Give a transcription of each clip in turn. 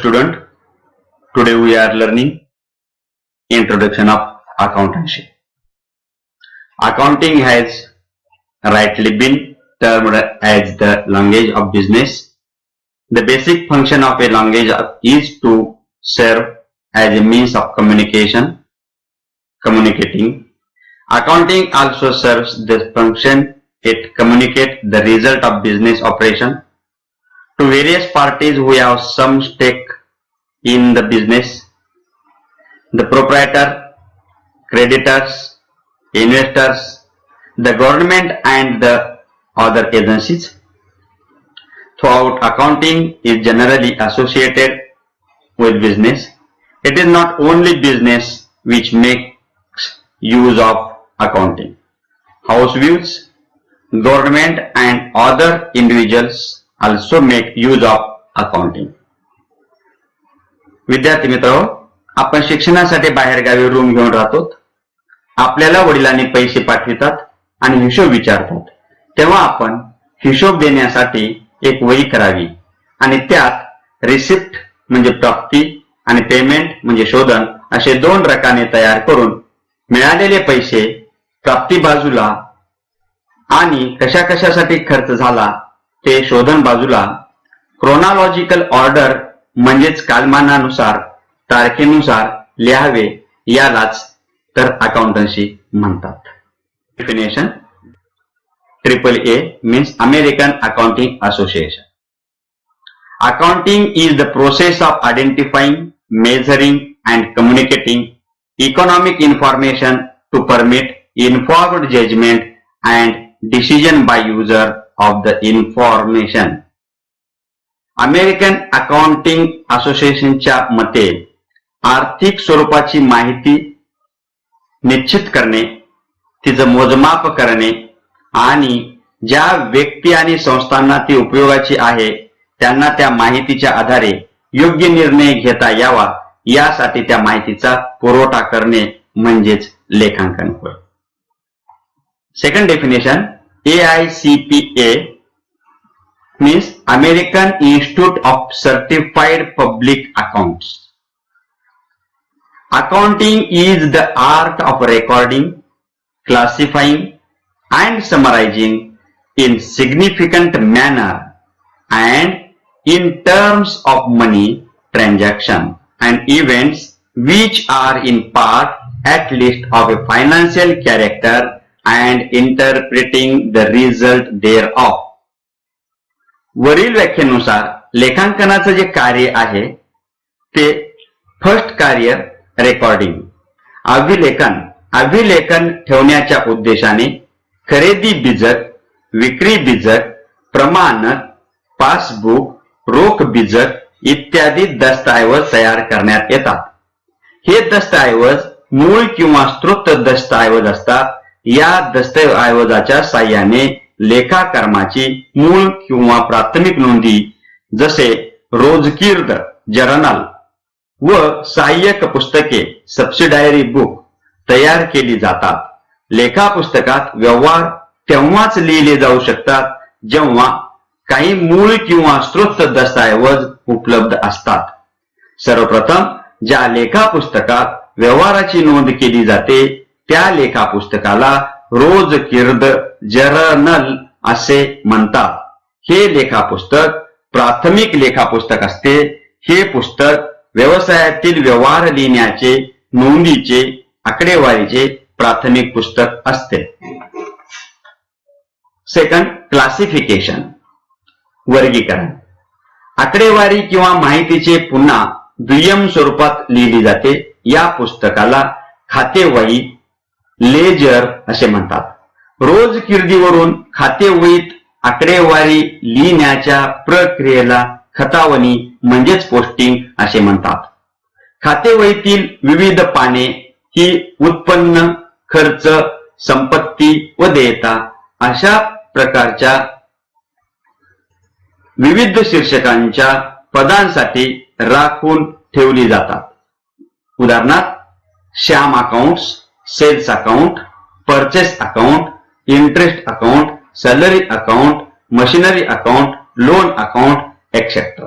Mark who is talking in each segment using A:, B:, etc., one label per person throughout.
A: student, today we are learning introduction of accountancy. Accounting has rightly been termed as the language of business. The basic function of a language is to serve as a means of communicating. Accounting also serves this function. It communicates the result of business operation to various parties who have some stake in the business: the proprietor, creditors, investors, the government and the other agencies. Throughout, accounting is generally associated with business. It is not only business which makes use of accounting. Households, government and other individuals also make use of accounting. विद्यार्थी मित्रांनो, आपण शिक्षणासाठी बाहेर गावी room घेऊन राहतो. आपल्याला वडिलांनी पैसे पाठवितात आणि हिशोब विचारतात. तेव्हा आपण हिशोब देण्यासाठी एक वही करावी आणि त्यात रिसिप्ट म्हणजे प्राप्ती आणि पेमेंट म्हणजे शोधन असे दोन रकाने तयार करून मिळालेले पैसे प्राप्ती बाजूला आणि कशा कशासाठी खर्च झाला ते शोधन बाजूला क्रोनॉलॉजिकल ऑर्डर म्हणजेच कालमानानुसार तारखेनुसार लिहावे, यालाच तर अकाउंटन्सी म्हणतात. Definition: AAA means American Accounting Association. Accounting is the process of identifying, measuring and communicating economic information to permit informed judgment and decision by user of the information. American accounting असोसिएशनच्या मते आर्थिक स्वरूपाची माहिती निश्चित करणे, तिचं मोजमाप करणे आणि ज्या व्यक्ती आणि संस्थांना ती उपयोगाची आहे त्यांना त्या माहितीच्या आधारे योग्य निर्णय घेता यावा यासाठी त्या माहितीचा पुरवठा करणे म्हणजेच लेखांकन होय. Second definition: AICPA means American Institute of Certified Public Accounts. Accounting is the art of recording, classifying and summarizing in significant manner and in terms of money transaction and events which are in part at least of a financial character and interpreting the result thereof. वरील व्याख्येनुसार लेखांकनाचं जे कार्य आहे ते first कार्य recording, अभिलेखन ठेवण्याच्या उद्देशाने खरेदी बीजक, विक्री बीजक, प्रमाणक, पासबुक, रोख बीजक इत्यादी दस्तऐवज तयार करण्यात येतात. हे दस्तऐवज मूळ किंवा स्त्रोत दस्तऐवज असतात. या दस्तऐवजाच्या साहाय्याने लेखाकर्माची मूळ किंवा प्राथमिक नोंदी जसे रोजकीर्द जर्नल व सहाय्यक पुस्तके सबसिडायरी बुक तयार केली जातात. लेखा पुस्तकात व्यवहार तेव्हाच लिहिले जाऊ शकतात जेव्हा काही मूळ किंवा स्त्रोत दस्तऐवज उपलब्ध असतात. सर्वप्रथम ज्या लेखा पुस्तकात व्यवहाराची नोंद केली जाते त्या लेखा पुस्तकाला रोजकीर्द जर्नल असे म्हणतात. हे लेखा पुस्तक प्राथमिक लेखा पुस्तक असते. हे पुस्तक व्यवसायातील व्यवहार लिहिण्याचे, नोंदीचे, आकडेवारीचे प्राथमिक पुस्तक असते. सेकंड, क्लासिफिकेशन, वर्गीकरण. आकडेवारी किंवा माहितीचे पुन्हा दुय्यम स्वरूपात लिहिली जाते. या पुस्तकाला खातेवही, लेजर असे म्हणतात. रोजकिर्दीवरून खातेवहीत आकडेवारी लिहिण्याच्या प्रक्रियेला खतावणी म्हणजेच पोस्टिंग असे म्हणतात. खातेवहीतील विविध पाने ही उत्पन्न, खर्च, संपत्ती व देयता अशा प्रकारच्या विविध शीर्षकांच्या पदांसाठी राखून ठेवली जातात. उदाहरणार्थ Shyam accounts, sales account, purchase account, interest account, salary account, machinery account, loan account etcetera.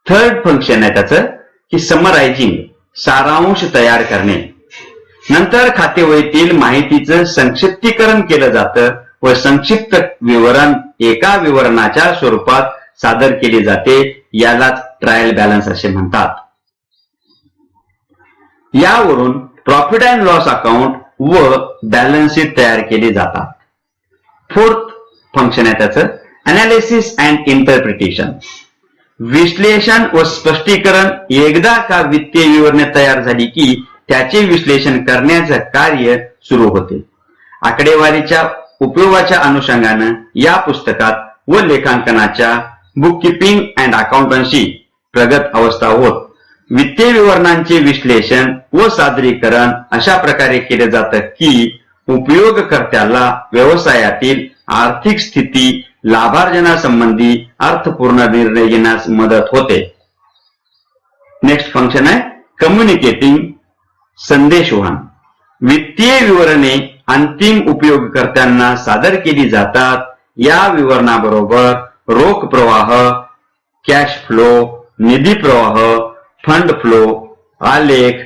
A: Third function आहे त्याचं की समरायझिंग, सारांश तयार करणे. नंतर खातेवहीतील माहितीचं संक्षिप्तीकरण केलं जातं व संक्षिप्त विवरण एका विवरणाच्या स्वरूपात सादर केले जाते. यालाच ट्रायल बॅलन्स असे म्हणतात. यावरून प्रॉफिट अँड लॉस अकाउंट व बॅलन्स शीट तयार केली जातात. फोर्थ फंक्शन आहे त्याचं अनालिसिस अँड इंटरप्रिटेशन, विश्लेषण व स्पष्टीकरण. एकदा का वित्तीय विवरणे तयार झाली की त्याचे विश्लेषण करण्याचं कार्य सुरू होते. आकडेवारीच्या उपयोगाच्या अनुषंगानं या पुस्तकात व लेखांकनाच्या बुक किपिंग अँड अकाउंटन्सी प्रगत अवस्था होत. वित्तीय विवरणांचे विश्लेषण व सादरीकरण अशा प्रकारे केले जातं की उपयोगकर्त्याला व्यवसायातील आर्थिक स्थिती, लाभार्जनासंबंधी अर्थपूर्ण निर्णय घेण्यास मदत होते. नेक्स्ट फंक्शन आहे कम्युनिकेटिंग, संदेशवहन. वित्तीय विवरणे अंतिम उपयोगकर्त्यांना सादर केली जातात. या विवरणाबरोबर रोख प्रवाह, कॅश फ्लो, निधी प्रवाह, फंड फ्लो, आलेख,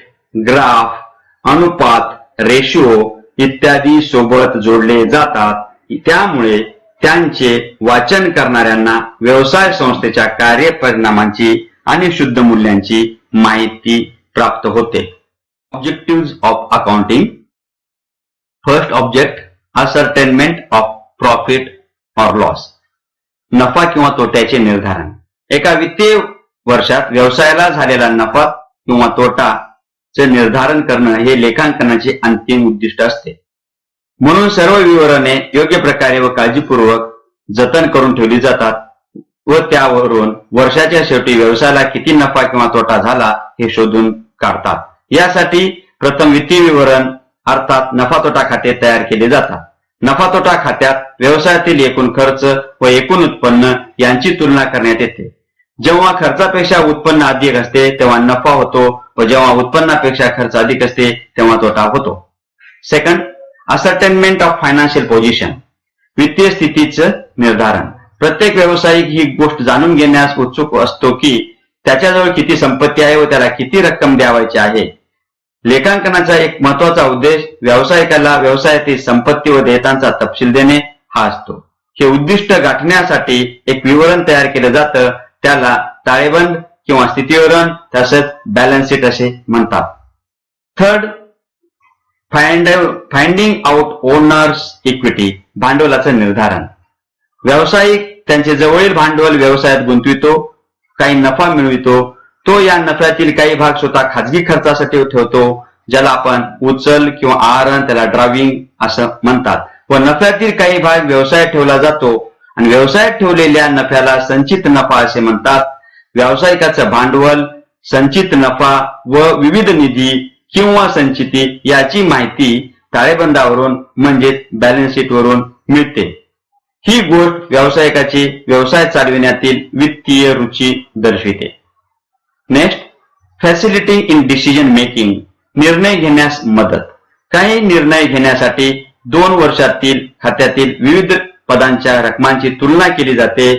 A: ग्राफ, अनुपात, रेशो इत्यादी सोबत जोडले जातात. त्यामुळे त्यांचे वाचन करणाऱ्यांना व्यवसाय संस्थेच्या कार्यपरिणामांची आणि शुद्ध मूल्यांची माहिती प्राप्त होते. Objective of accounting. First object ascertainment of profit or loss, नफा किंवा तोट्याचे निर्धारण. एका वित्तीय वर्षात व्यवसायाला झालेला नफा किंवा तोटाचे निर्धारण करणं हे लेखांकनाचे अंतिम उद्दिष्ट असते. म्हणून सर्व विवरणे योग्य प्रकारे व काळजीपूर्वक जतन करून ठेवली जातात व त्यावरून वर्षाच्या शेवटी व्यवसायाला किती नफा किंवा तोटा झाला हे शोधून काढतात. यासाठी प्रथम वित्तीय विवरण अर्थात नफा तोटा खाते तयार केले जातात. नफा तोटा खात्यात व्यवसायातील एकूण खर्च व एकूण उत्पन्न यांची तुलना करण्यात येते. जेव्हा खर्चापेक्षा उत्पन्न अधिक असते तेव्हा नफा होतो व जेव्हा उत्पन्नापेक्षा खर्च अधिक असते तेव्हा तोटा होतो. Second, ascertainment of financial position, वित्तीय स्थितीचं निर्धारण. प्रत्येक व्यावसायिक ही गोष्ट जाणून घेण्यास उत्सुक असतो की त्याच्याजवळ किती संपत्ती आहे व त्याला किती रक्कम द्यावायची आहे. लेखांकनाचा एक महत्वाचा उद्देश व्यावसायिकाला व्यवसायातील संपत्ती व देयतांचा तपशील देणे हा असतो. हे उद्दिष्ट गाठण्यासाठी एक विवरण तयार केलं जातं. त्याला ताळेबंद किंवा स्थितीविवरण तसेच बॅलन्स शीट असे म्हणतात. Third, finding out owner's equity, भांडवलाचं निर्धारण. व्यावसायिक त्यांचे जवळील भांडवल व्यवसायात गुंतवितो, काही नफा मिळवितो. तो या नफ्यातील काही भाग स्वतः खाजगी खर्चासाठी ठेवतो, ज्याला आपण उचल किंवा आहरण, त्याला ड्रायव्हिंग असं म्हणतात. व नफ्यातील काही भाग व्यवसायात ठेवला जातो आणि व्यवसायात ठेवलेल्या नफ्याला संचित नफा असे म्हणतात. व्यावसायिकाचं भांडवल, संचित नफा व विविध निधी किंवा संचिती याची माहिती ताळेबंदावरून म्हणजेच बॅलन्स शीट वरून मिळते. ही गोष्ट व्यावसायिकाची व्यवसाय चालविण्यातील वित्तीय रुची दर्शविते. नेक्स्ट, फॅसिलिटिंग इन डिसिजन मेकिंग, निर्णय घेण्यास मदत. काही निर्णय घेण्यासाठी 2 वर्षातील खात्यातील विविध पदांच्या रकमांची तुलना केली जाते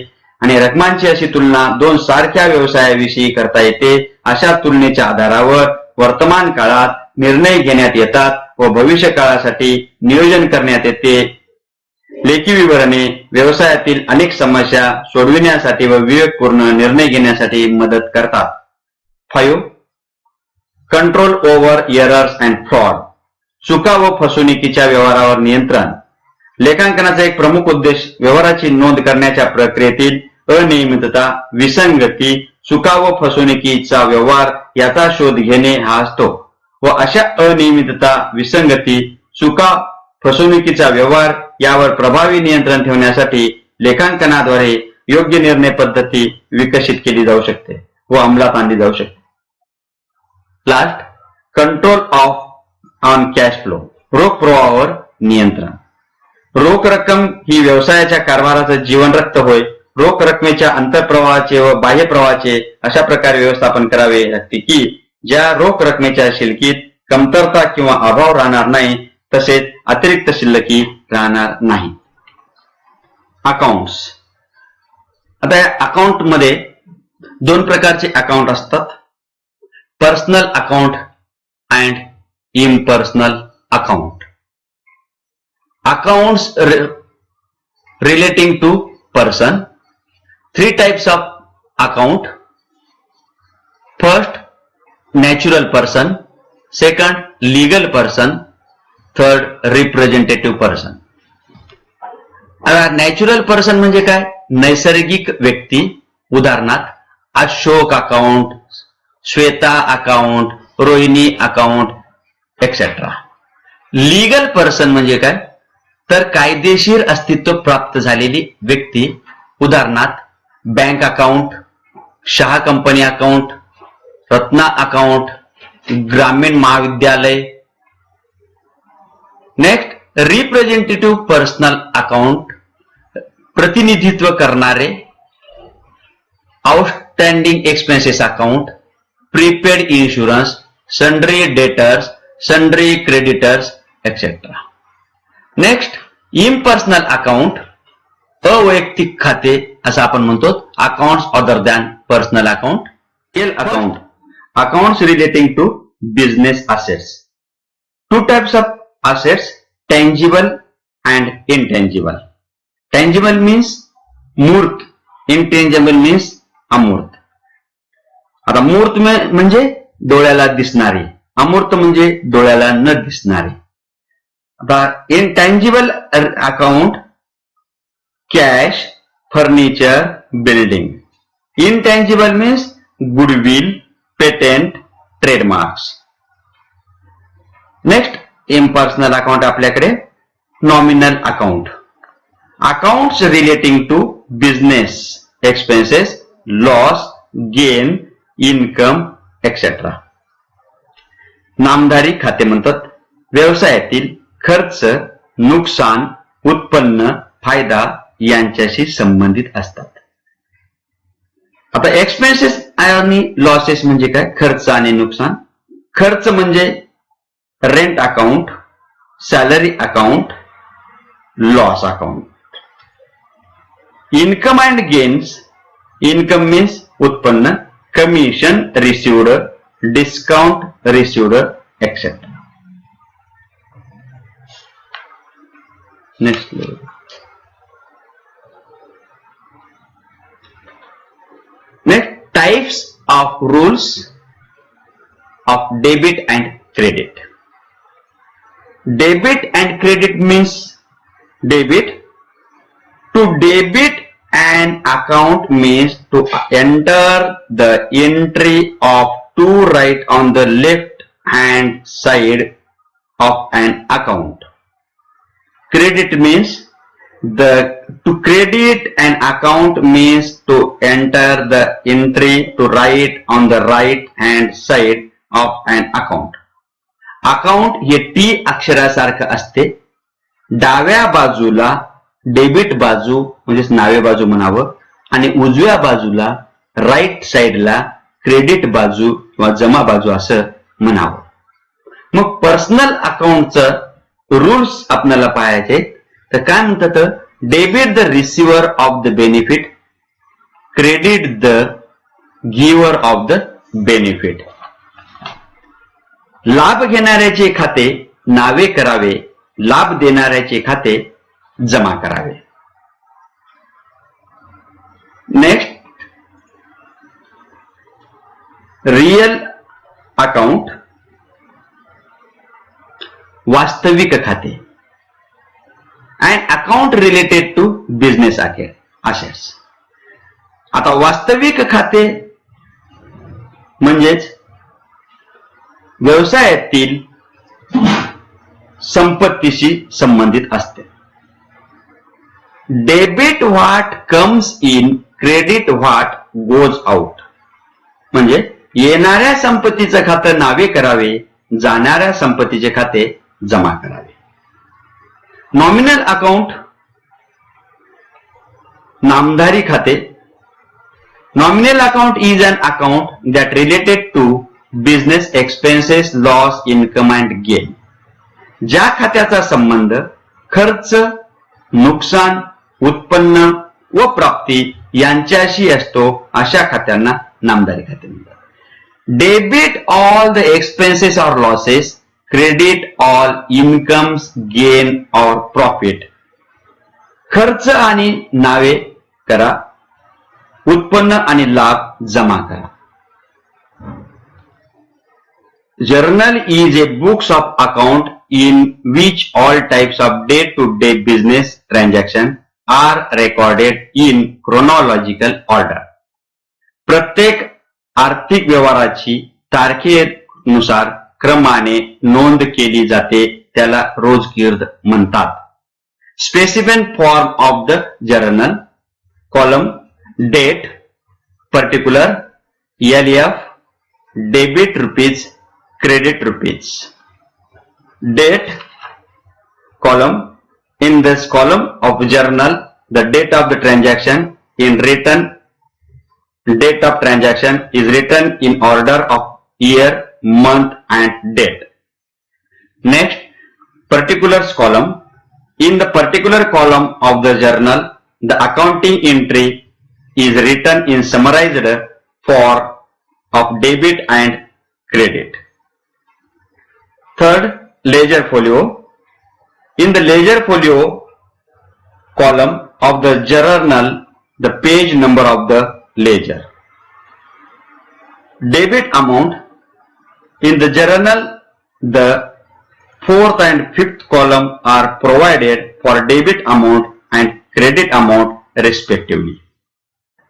A: आणि रकमांची अशी तुलना 2 सारख्या व्यवसायाविषयी करता येते. अशा तुलनेच्या आधारावर वर्तमान काळात निर्णय घेण्यात येतात व भविष्य काळासाठी नियोजन करण्यात येते. लेखी विवरणे व्यवसायातील अनेक समस्या सोडविण्यासाठी व विवेकपूर्ण निर्णय घेण्यासाठी मदत करतात. 5. Control over errors and fraud, चुका व फसवणुकीच्या व्यवहारावर नियंत्रण. लेखांकनाचा एक प्रमुख उद्देश व्यवहाराची नोंद करण्याच्या प्रक्रियेतील अनियमितता, विसंगती, चुका व फसवणुकीचा व्यवहार याचा शोध घेणे हा असतो. व अशा अनियमितता, विसंगती, चुका, फसवणुकीचा व्यवहार यावर प्रभावी नियंत्रण ठेवण्यासाठी लेखांकनाद्वारे योग्य निर्णय पद्धती विकसित केली जाऊ शकते व अंमलात आणली जाऊ शकते. Last, control on cash flow, रोख प्रवाहावर नियंत्रण. रोख रक्कम ही व्यवसायाच्या कारभाराचं जीवन रक्त होय. रोख रकमेच्या अंतर्प्रवाहाचे व बाह्य प्रवाहाचे अशा प्रकारे व्यवस्थापन करावे लागते की ज्या रोख रकमेच्या शिल्लकीत कमतरता किंवा अभाव राहणार नाही तसेच अतिरिक्त शिल्लकी राहणार नाही. अकाउंट्स. आता या अकाउंट मध्ये दोन प्रकारचे अकाउंट असतात, personal account and impersonal account. Accounts relating to person. Three types of account. First, natural person. Second, legal person. Third, representative person. Natural person म्हणजे काय? नैसर्गिक व्यक्ती. उदाहरणार्थ Ashok account, Shweta account, Rohini account etcetera. Legal person म्हणजे काय? तर कायदेशीर अस्तित्व प्राप्त झालेली व्यक्ती. उदाहरणार्थ bank account, Shah company account, Ratna account, ग्रामीण महाविद्यालय. नेक्स्ट, रिप्रेझेंटेटिव्ह पर्सनल अकाउंट, प्रतिनिधित्व करणारे. Outstanding expenses account, prepaid insurance, sundry debtors, sundry creditors etcetera. Next, impersonal account, अवैयक्तिक खाते असं आपण म्हणतो. Accounts other than personal account. Real account, accounts relating to business assets. Two types of assets, tangible and intangible. Tangible means मूर्त, intangible means अमूर्त. आता मूर्त म्हणजे डोळ्याला दिसणारी, अमूर्त म्हणजे डोळ्याला न दिसणारी. आता intangible account, cash, furniture, building. Intangible means goodwill, patent, trademarks. Next, impersonal account आपल्याकडे. Nominal account, accounts relating to business expenses, loss, gain, income etcetera. नामधारी खाते म्हणतात. व्यवसायातील खर्च, नुकसान, उत्पन्न, फायदा यांच्याशी संबंधित असतात. आता एक्सपेन्सेस आणि लॉसेस म्हणजे काय? खर्च आणि नुकसान. खर्च म्हणजे rent account, salary account, loss account. Income and gains, income means उत्पन्न, commission received, discount received etcetera. Next level. Next, types of rules of debit and credit. Debit and credit means debit. To debit an account means to enter the entry of to write on the left hand side of an account. Credit means to credit an account means to enter the entry to write on the right hand side of an account. Account हे T अक्षरासारखं असते. डाव्या बाजूला debit बाजू म्हणजेच नावे बाजू म्हणावं आणि उजव्या बाजूला राईट साइडला क्रेडिट बाजू किंवा जमा बाजू असं म्हणावं. मग पर्सनल अकाउंटचं रूल्स आपल्याला पाहायचे. तर काय म्हणतात? Debit the receiver of the benefit, credit the giver of the benefit. लाभ घेणाऱ्याचे खाते नावे करावे, लाभ देणाऱ्याचे खाते जमा करावे. नेक्स्ट, रियल अकाउंट, वास्तविक खाते. And account related to business assets. आता वास्तविक खाते म्हणजेच व्यवसायातील संपत्तीशी संबंधित असते. Debit what comes in, credit what goes out. म्हणजे येणाऱ्या संपत्तीचं खातं नावे करावे, जाणाऱ्या संपत्तीचे खाते जमा करावे. नॉमिनल अकाउंट, नामधारी खाते. Nominal account is an account that related to business expenses, loss, income and gain. ज्या खात्याचा संबंध खर्च, नुकसान, उत्पन्न व प्राप्ती यांच्याशी असतो अशा खात्यांना नामधारी खाते म्हणतात. Debit all the expenses or losses, credit all incomes gain or profit. खर्च आणि नावे करा, उत्पन्न आणि लाभ जमा करा. Journal is a books of account in which all types of day-to-day business transactions are recorded in chronological order. प्रत्येक आर्थिक व्यवहाराची तारखेनुसार क्रमाने नोंद केली जाते, त्याला रोजकीर्द म्हणतात. Specimen form of the journal: column date, particular, LF, debit rupees, credit rupees. Date column: in this column of journal, the date of the transaction in written date of transaction is written in order of year, month and date. Next, particulars column: in the particular column of the journal, the accounting entry is written in summarized form of debit and credit. Third, ledger folio: in the ledger folio column of the journal, the page number of the ledger. Debit amount: in the journal, the fourth and fifth column are provided for debit amount and credit amount respectively.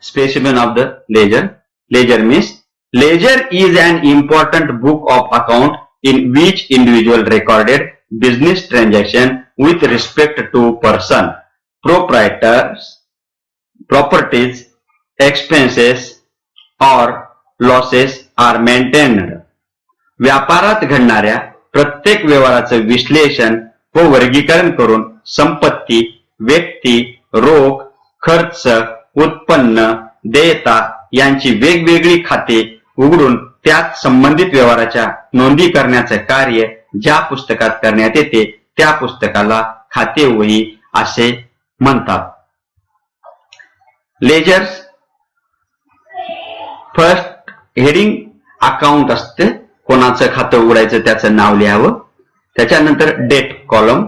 A: Specimen of the ledger: ledger means ledger is an important book of account in which individual recorded business transaction with respect to person, proprietors, properties, expenses or losses are maintained. व्यापारात घडणाऱ्या प्रत्येक व्यवहाराचं विश्लेषण व वर्गीकरण करून संपत्ती, व्यक्ती, रोख, खर्च, उत्पन्न, देयता यांची वेगवेगळी खाते उघडून त्यात संबंधित व्यवहाराच्या नोंदी करण्याचे कार्य ज्या पुस्तकात करण्यात येते त्या पुस्तकाला खातेवही असे म्हणतात. लेजर्स: फर्स्ट हेडिंग अकाउंट असते, कोणाचं खातं उघडायचं त्याचं नाव लिहावं. त्याच्यानंतर date column: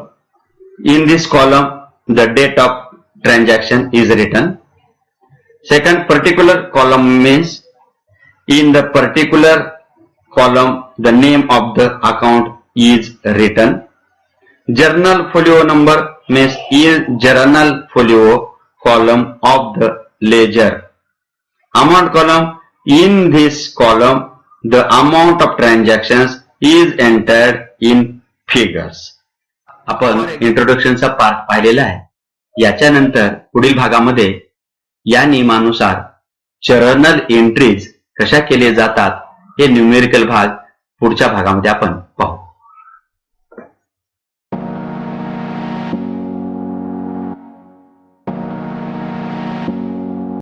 A: in this column the date of transaction is written. Second, particular column means in the particular column the name of the account is written. Journal folio number means in journal folio column of the ledger. Amount column: in this column the amount of transactions is entered in figures. आपण इंट्रोडक्शनचा part पाहिलेला आहे. याच्यानंतर पुढील भागामध्ये या नियमानुसार journal entries कशा केले जातात हे न्यूमेरिकल भाग पुढच्या भागामध्ये आपण पाहू.